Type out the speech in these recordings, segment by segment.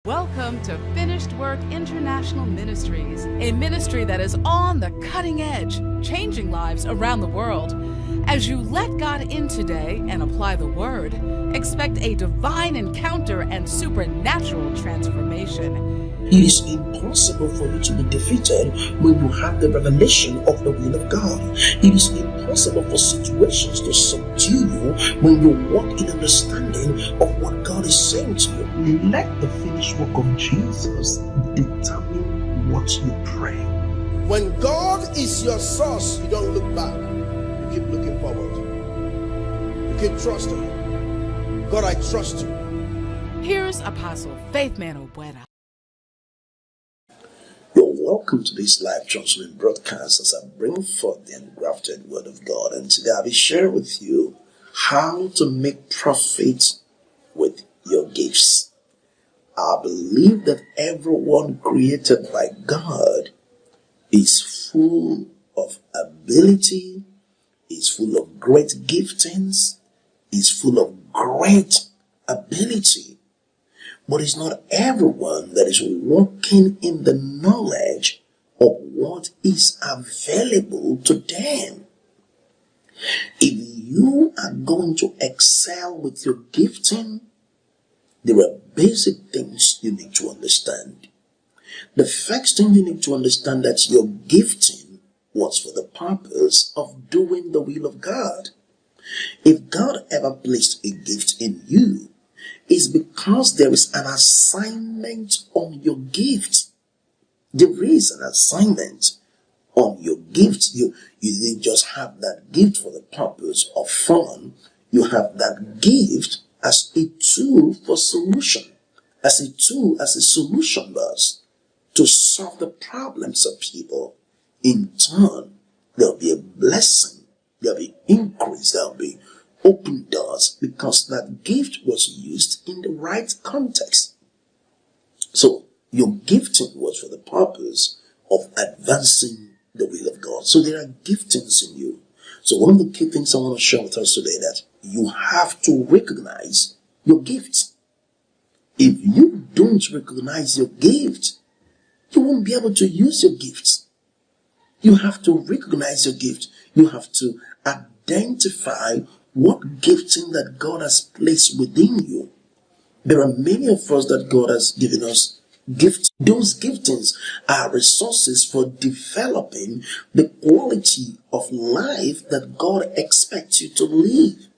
Welcome to Finished Work International Ministries, a ministry that is on the cutting edge, changing lives around the world. As you let God in today and apply the word, expect a divine encounter and supernatural transformation. It is impossible for you to be defeated when you have the revelation of the will of God. It is impossible for situations to subdue you when you walk in understanding of what God is saying to you. Let the finished work of Jesus determine what you pray. When God is your source, you don't look back. You keep looking forward. You keep trusting. God, I trust you. Here's Apostle Faithman Ogboada. You're welcome to this live counseling broadcast as I bring forth the engrafted word of God. And today I'll be sharing with you how to make profit with your gifts. I believe that everyone created by God is full of ability, is full of great giftings, is full of great ability. But it's not everyone that is walking in the knowledge of what is available to them. If you are going to excel with your gifting, there are basic things you need to understand. The first thing you need to understand that your gifting was for the purpose of doing the will of God. If God ever placed a gift in you, it's because there is an assignment on your gift. There is an assignment on your gift. You didn't just have that gift for the purpose of fun. You have that gift as a tool for solution, as a tool, as a solution box to solve the problems of people. In turn, there'll be a blessing, there'll be increase, there'll be open doors because that gift was used in the right context. So your gifting was for the purpose of advancing the will of God. So there are giftings in you. So one of the key things I want to share with us today that you have to recognize your gift. If you don't recognize your gift, you won't be able to use your gift. You have to recognize your gift. You have to identify what gifting that God has placed within you. There are many of us that God has given us gifts. Those giftings are resources for developing the quality of life that God expects you to live.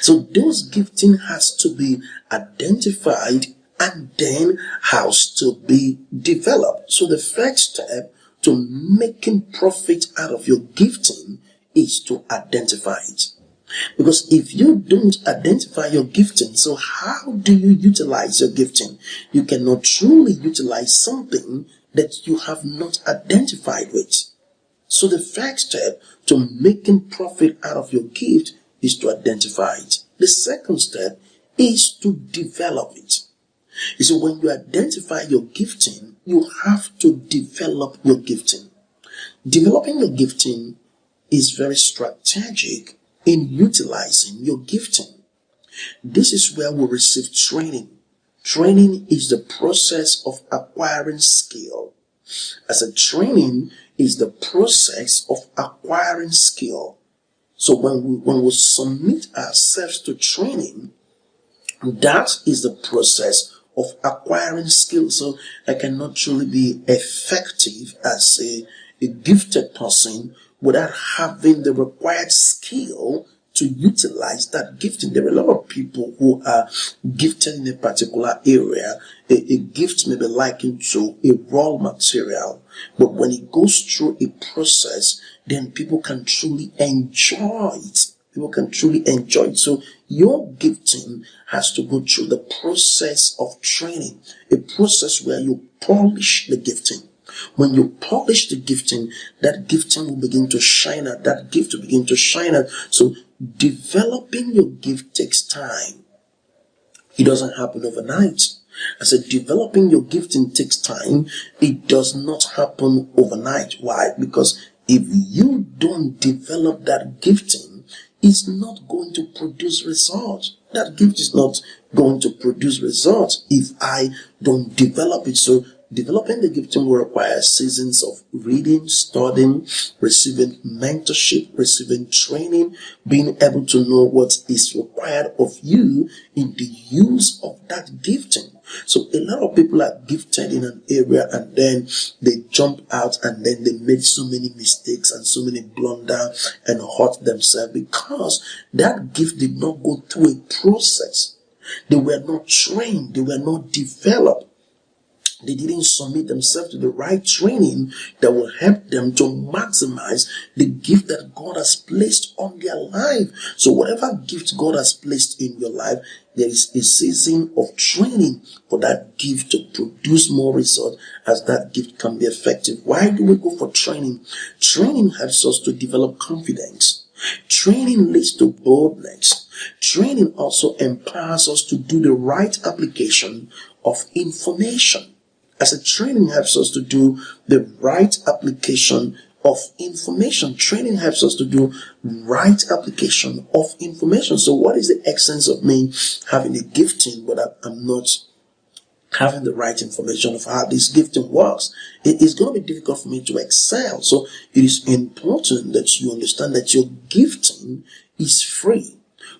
So those gifting has to be identified and then has to be developed. So the first step to making profit out of your gifting is to identify it. Because if you don't identify your gifting, so how do you utilize your gifting? You cannot truly utilize something that you have not identified with. So the first step to making profit out of your gift is to identify it. The second step is to develop it. You see, when you identify your gifting, you have to develop your gifting. Developing your gifting is very strategic in utilizing your gifting. This is where we receive training. Training is the process of acquiring skill. As a training is the process of acquiring skill. So when we submit ourselves to training, that is the process of acquiring skill. So I cannot truly be effective as a gifted person without having the required skill to utilize that gifting. There are a lot of people who are gifted in a particular area. A gift may be likened to a raw material, but when it goes through a process, then people can truly enjoy it. People can truly enjoy it. So your gifting has to go through the process of training, a process where you polish the gifting. When you polish the gifting, that gifting will begin to shine out. That gift will begin to shine out. So developing your gift takes time. It doesn't happen overnight. I said developing your gifting takes time. It does not happen overnight. Why? Because if you don't develop that gifting, it's not going to produce results. That gift is not going to produce results if I don't develop it. So developing the gifting will require seasons of reading, studying, receiving mentorship, receiving training, being able to know what is required of you in the use of that gifting. So a lot of people are gifted in an area and then they jump out and then they make so many mistakes and so many blunder and hurt themselves because that gift did not go through a process. They were not trained. They were not developed. They didn't submit themselves to the right training that will help them to maximize the gift that God has placed on their life. So whatever gift God has placed in your life, there is a season of training for that gift to produce more results as that gift can be effective. Why do we go for training? Training helps us to develop confidence. Training leads to boldness. Training also empowers us to do the right application of information. As a training helps us to do the right application of information. Training helps us to do right application of information. So what is the essence of me having a gifting, but I'm not having the right information of how this gifting works? It is going to be difficult for me to excel. So it is important that you understand that your gifting is free.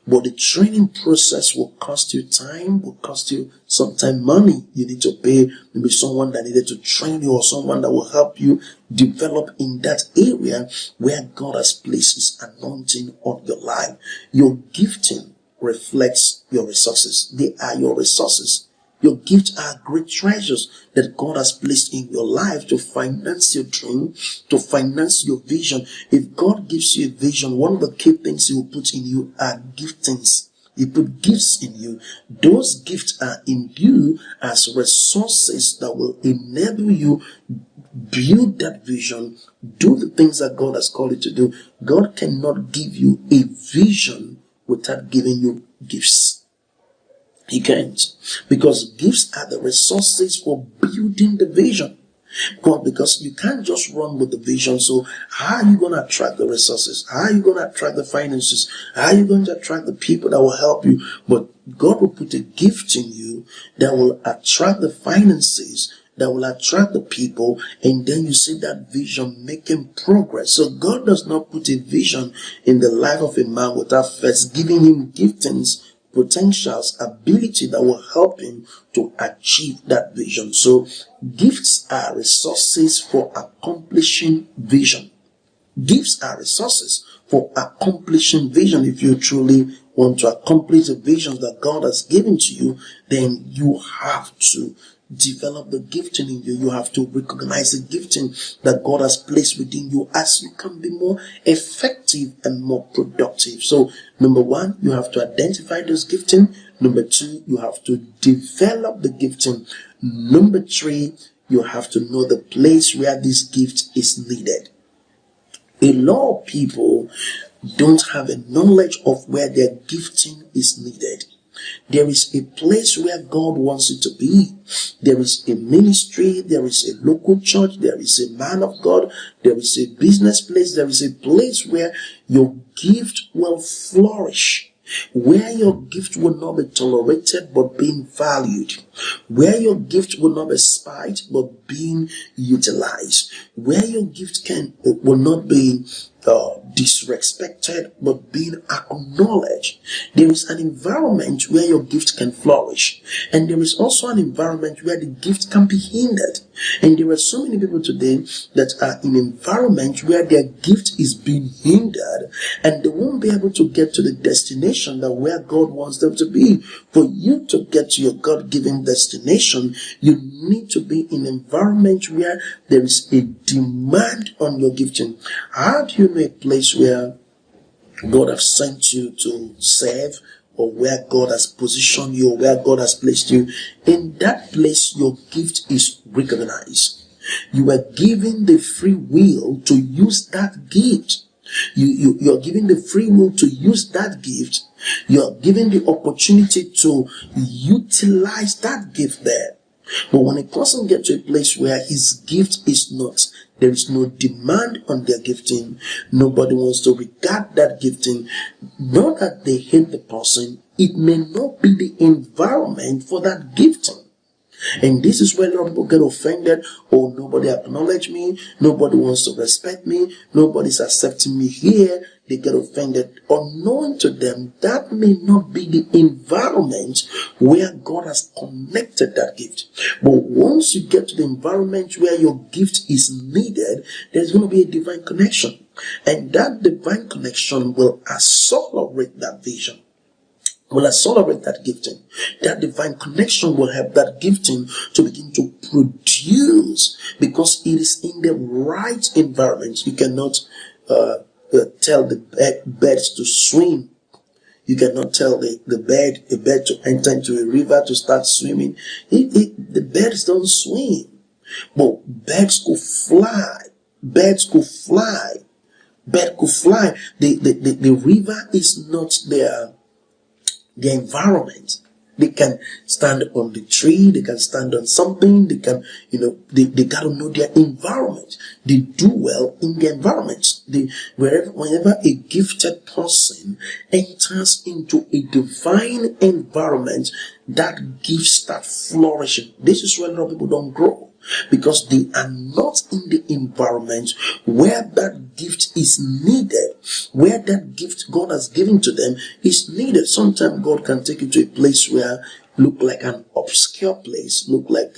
But the training process will cost you time, will cost you sometimes money. You need to pay maybe someone that needed to train you or someone that will help you develop in that area where God has placed His anointing on your life. Your gifting reflects your resources. They are your resources. Your gifts are great treasures that God has placed in your life to finance your dream, to finance your vision. If God gives you a vision, one of the key things He will put in you are giftings. He put gifts in you. Those gifts are in you as resources that will enable you build that vision, do the things that God has called you to do. God cannot give you a vision without giving you gifts. He can't, because gifts are the resources for building the vision. God, because you can't just run with the vision. So how are you going to attract the resources? How are you going to attract the finances? How are you going to attract the people that will help you? But God will put a gift in you that will attract the finances, that will attract the people, and then you see that vision making progress. So God does not put a vision in the life of a man without first giving him giftings, potentials, ability that will help him to achieve that vision. So gifts are resources for accomplishing vision. Gifts are resources for accomplishing vision. If you truly want to accomplish the visions that God has given to you, then you have to develop the gifting in you. You have to recognize the gifting that God has placed within you as you can be more effective and more productive. So number one, you have to identify those gifting. Number two, you have to develop the gifting. Number three, you have to know the place where this gift is needed. A lot of people don't have a knowledge of where their gifting is needed. There is a place where God wants it to be. There is a ministry, there is a local church, there is a man of God, there is a business place, there is a place where your gift will flourish, where your gift will not be tolerated but being valued, where your gift will not be spied but being utilized, where your gift will not be disrespected but being acknowledged. There is an environment where your gift can flourish, and there is also an environment where the gift can be hindered. And there are so many people today that are in an environment where their gift is being hindered, and they won't be able to get to the destination that where God wants them to be. For you to get to your God-given destination, you need to be in an environment where there is a demand on your gifting. How do you know a place where God has sent you to serve, or where God has positioned you, or where God has placed you? In that place, your gift is recognized. You are given the free will to use that gift. You're given the free will to use that gift. You're given the opportunity to utilize that gift there. But when a person gets to a place where his gift is not, there is no demand on their gifting, nobody wants to regard that gifting, not that they hate the person, it may not be the environment for that gifting. And this is where a lot of people get offended. Oh, nobody acknowledge me. Nobody wants to respect me. Nobody's accepting me here. They get offended. Unknown to them, that may not be the environment where God has connected that gift. But once you get to the environment where your gift is needed, there's going to be a divine connection. And that divine connection will accelerate that vision, will accelerate that gifting. That divine connection will help that gifting to begin to produce, because it is in the right environment. You cannot tell the birds to swim. You cannot tell a bird to enter into a river to start swimming. The birds don't swim. But birds could fly. Birds could fly. Bird could fly. The river is not their environment. They can stand on the tree, they can stand on something, they can, they gotta know their environment. They do well in the environment. Whenever a gifted person enters into a divine environment, that gift starts flourishing. This is where a lot of people don't grow, because they are not in the environment where that gift is needed, where that gift God has given to them is needed. Sometimes God can take you to a place where look like an obscure place, look like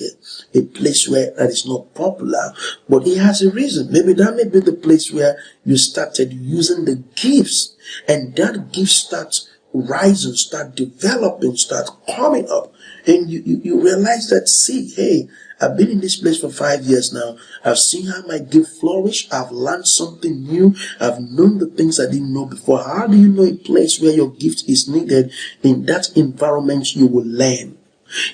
a place where that is not popular, but He has a reason. Maybe that may be the place where you started using the gifts, and that gift starts rising, start developing, start coming up, and you realize that, see, hey, I've been in this place for 5 years now. I've seen how my gift flourish. I've learned something new. I've known the things I didn't know before. How do you know a place where your gift is needed? In that environment, you will learn.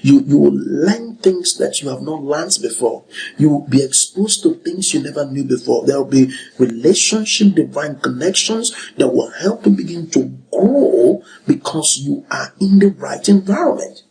You will learn things that you have not learned before. You will be exposed to things you never knew before. There will be relationship, divine connections that will help you begin to grow, because you are in the right environment.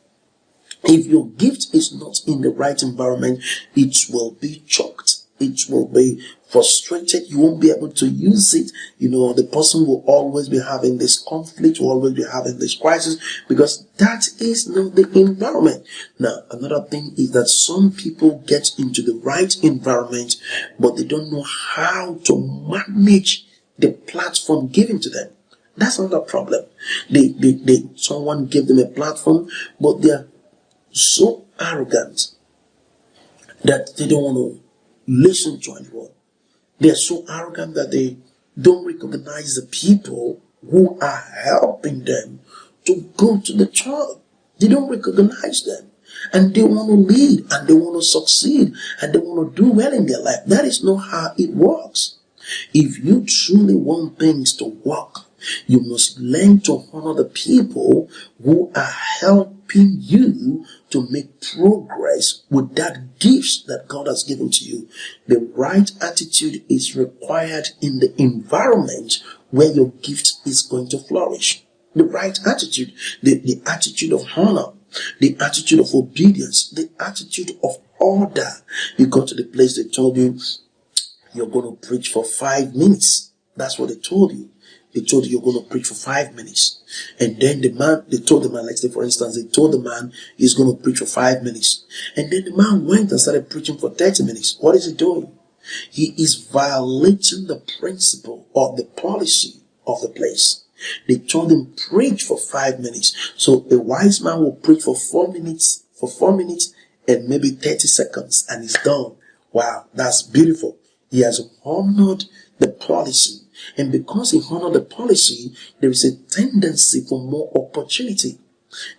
If your gift is not in the right environment, it will be choked. It will be frustrated. You won't be able to use it. The person will always be having this conflict, will always be having this crisis, because that is not the environment. Now, another thing is that some people get into the right environment, but they don't know how to manage the platform given to them. That's not a problem. Someone gave them a platform, but they are so arrogant that they don't want to listen to anyone. They are so arrogant that they don't recognize the people who are helping them to go to the church. They don't recognize them. And they want to lead, and they want to succeed, and they want to do well in their life. That is not how it works. If you truly want things to work, you must learn to honor the people who are helping you to make progress with that gift that God has given to you. The right attitude is required in the environment where your gift is going to flourish. The right attitude, the attitude of honor, the attitude of obedience, the attitude of order. You go to the place they told you, you're going to preach for 5 minutes. That's what they told you. They told you you're going to preach for 5 minutes. And then they told the man, let's say for instance, they told the man he's going to preach for 5 minutes. And then the man went and started preaching for 30 minutes. What is he doing? He is violating the principle or the policy of the place. They told him preach for 5 minutes. So a wise man will preach for 4 minutes, and maybe 30 seconds, and he's done. Wow, that's beautiful. He has honored the policy. And because he honored the policy, there is a tendency for more opportunity.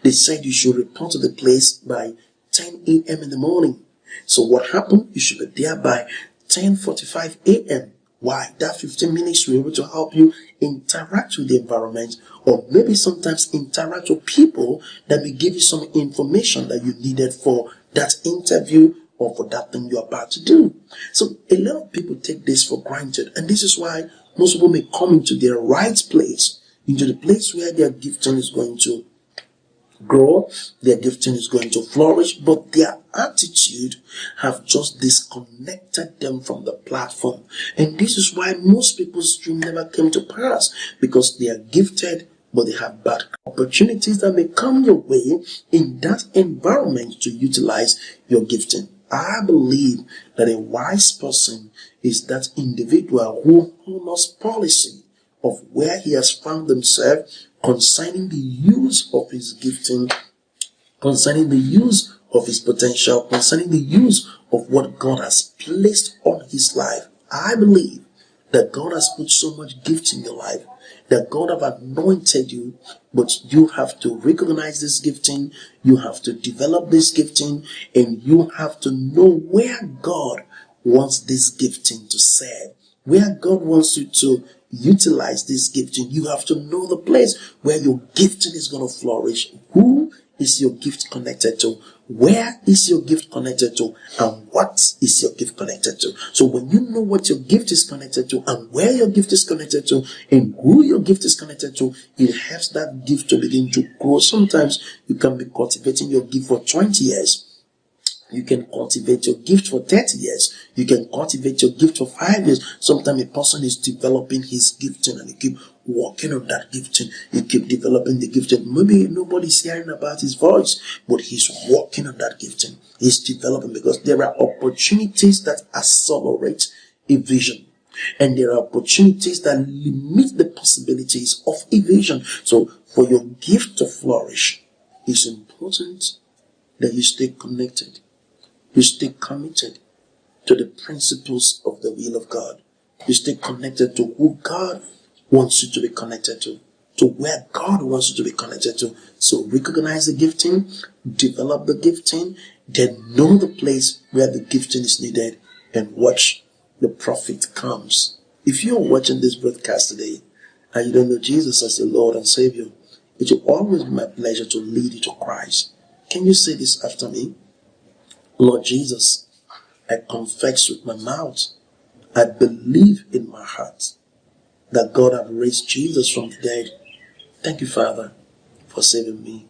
They said you should report to the place by 10 a.m. in the morning. So what happened? You should be there by 10:45 a.m. Why? That 15 minutes will be able to help you interact with the environment, or maybe sometimes interact with people that may give you some information that you needed for that interview or for that thing you're about to do. So a lot of people take this for granted, and this is why most people may come into their right place, into the place where their gifting is going to grow, their gifting is going to flourish, but their attitude have just disconnected them from the platform. And this is why most people's dream never came to pass, because they are gifted, but they have bad opportunities that may come your way in that environment to utilize your gifting. I believe that a wise person is that individual who honors policy of where he has found himself concerning the use of his gifting, concerning the use of his potential, concerning the use of what God has placed on his life. I believe that God has put so much gift in your life, that God have anointed you, but you have to recognize this gifting, you have to develop this gifting, and you have to know where God wants this gifting to serve, where God wants you to utilize this gifting. You have to know the place where your gifting is going to flourish. Who is your gift connected to? Where is your gift connected to? And what is your gift connected to? So when you know what your gift is connected to and where your gift is connected to and who your gift is connected to, it helps that gift to begin to grow. Sometimes you can be cultivating your gift for 20 years. You can cultivate your gift for 30 years. You can cultivate your gift for 5 years. Sometimes a person is developing his gifting and he keep working on that gifting. He keep developing the gifting. Maybe nobody's hearing about his voice, but he's working on that gifting. He's developing because there are opportunities that accelerate a vision. And there are opportunities that limit the possibilities of a vision. So for your gift to flourish, it's important that you stay connected. You stay committed to the principles of the will of God. You stay connected to who God wants you to be connected to where God wants you to be connected to. So recognize the gifting, develop the gifting, then know the place where the gifting is needed, and watch the profit comes. If you're watching this broadcast today and you don't know Jesus as your Lord and Savior, it will always be my pleasure to lead you to Christ. Can you say this after me? Lord Jesus, I confess with my mouth, I believe in my heart that God has raised Jesus from the dead. Thank you, Father, for saving me.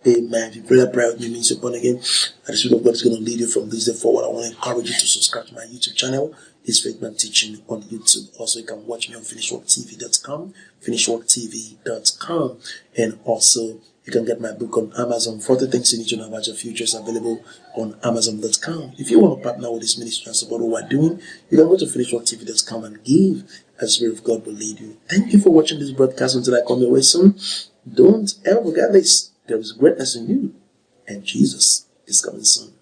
Amen. If you pray that prayer with me, means you're born again. And the Spirit of God is going to lead you from this day forward. I want to encourage you to subscribe to my YouTube channel. It's Faithman Teaching on YouTube. Also, you can watch me on finishworktv.com, finishworktv.com, and also you can get my book on Amazon. 40 Things You Need to Know About Your Future is available on Amazon.com. If you want to partner with this ministry and support what we're doing, you can go to finishworktv.com and give as the Spirit of God will lead you. Thank you for watching this broadcast until I come your way soon. Don't ever forget this. There is greatness in you, and Jesus is coming soon.